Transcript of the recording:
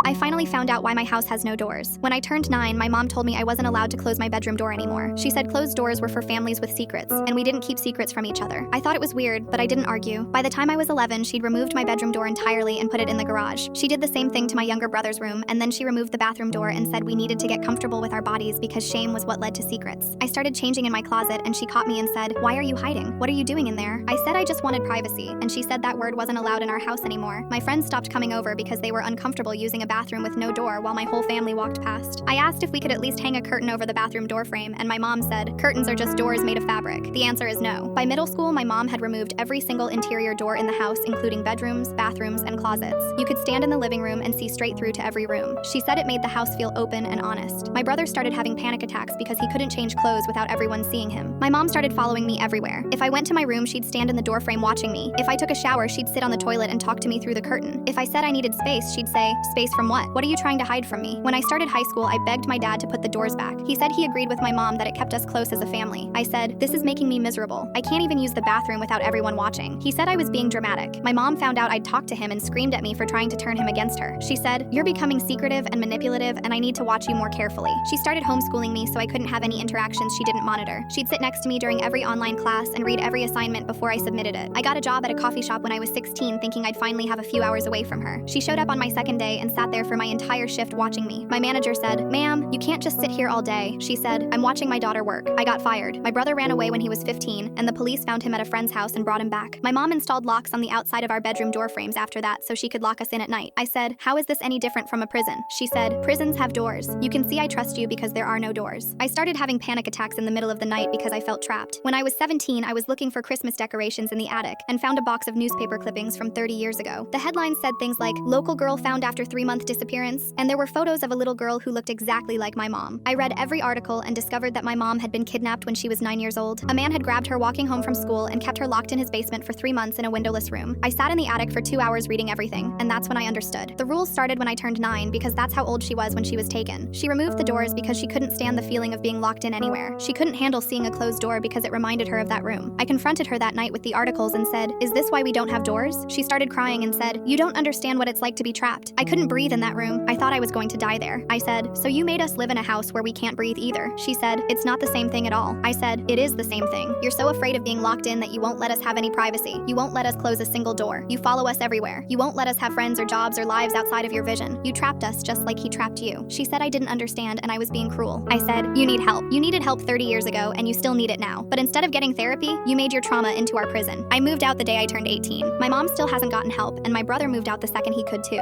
I finally found out why my house has no doors. When I turned 9, my mom told me I wasn't allowed to close my bedroom door anymore. She said closed doors were for families with secrets, and we didn't keep secrets from each other. I thought it was weird, but I didn't argue. By the time I was 11, she'd removed my bedroom door entirely and put it in the garage. She did the same thing to my younger brother's room, and then she removed the bathroom door and said we needed to get comfortable with our bodies because shame was what led to secrets. I started changing in my closet, and she caught me and said, "Why are you hiding? What are you doing in there?" I said I just wanted privacy, and she said that word wasn't allowed in our house anymore. My friends stopped coming over because they were uncomfortable using a bathroom with no door while my whole family walked past. I asked if we could at least hang a curtain over the bathroom door frame, and my mom said, "Curtains are just doors made of fabric." The answer is no. By middle school, my mom had removed every single interior door in the house, including bedrooms, bathrooms, and closets. You could stand in the living room and see straight through to every room. She said it made the house feel open and honest. My brother started having panic attacks because he couldn't change clothes without everyone seeing him. My mom started following me everywhere. If I went to my room, she'd stand in the doorframe watching me. If I took a shower, she'd sit on the toilet and talk to me through the curtain. If I said I needed space, she'd say, "Space from what? What are you trying to hide from me?" When I started high school, I begged my dad to put the doors back. He said he agreed with my mom that it kept us close as a family. I said, "This is making me miserable. I can't even use the bathroom without everyone watching." He said I was being dramatic. My mom found out I'd talked to him and screamed at me for trying to turn him against her. She said, "You're becoming secretive and manipulative, and I need to watch you more carefully." She started homeschooling me so I couldn't have any interactions she didn't monitor. She'd sit next to me during every online class and read every assignment before I submitted it. I got a job at a coffee shop when I was 16, thinking I'd finally have a few hours away from her. She showed up on my second day and sat there for my entire shift watching me. My manager said, "Ma'am, you can't just sit here all day." She said, "I'm watching my daughter work." I got fired. My brother ran away when he was 15, and the police found him at a friend's house and brought him back. My mom installed locks on the outside of our bedroom door frames after that so she could lock us in at night. I said, "How is this any different from a prison?" She said, "Prisons have doors. You can see I trust you because there are no doors." I started having panic attacks in the middle of the night because I felt trapped. When I was 17, I was looking for Christmas decorations in the attic and found a box of newspaper clippings from 30 years ago. The headlines said things like, "Local girl found after 3-month disappearance," and there were photos of a little girl who looked exactly like my mom. I read every article and discovered that my mom had been kidnapped when she was 9 years old. A man had grabbed her walking home from school and kept her locked in his basement for 3 months in a windowless room. I sat in the attic for 2 hours reading everything, and that's when I understood. The rules started when I turned 9 because that's how old she was when she was taken. She removed the doors because she couldn't stand the feeling of being locked in anywhere. She couldn't handle seeing a closed door because it reminded her of that room. I confronted her that night with the articles and said, "Is this why we don't have doors?" She started crying and said, "You don't understand what it's like to be trapped." I couldn't breathe in that room. I thought I was going to die there. I said, "So you made us live in a house where we can't breathe either." She said, "It's not the same thing at all." I said, "It is the same thing. You're so afraid of being locked in that you won't let us have any privacy. You won't let us close a single door. You follow us everywhere. You won't let us have friends or jobs or lives outside of your vision. You trapped us just like he trapped you." She said I didn't understand and I was being cruel. I said, "You need help. You needed help 30 years ago and you still need it now. But instead of getting therapy, you made your trauma into our prison." I moved out the day I turned 18. My mom still hasn't gotten help, and my brother moved out the second he could too.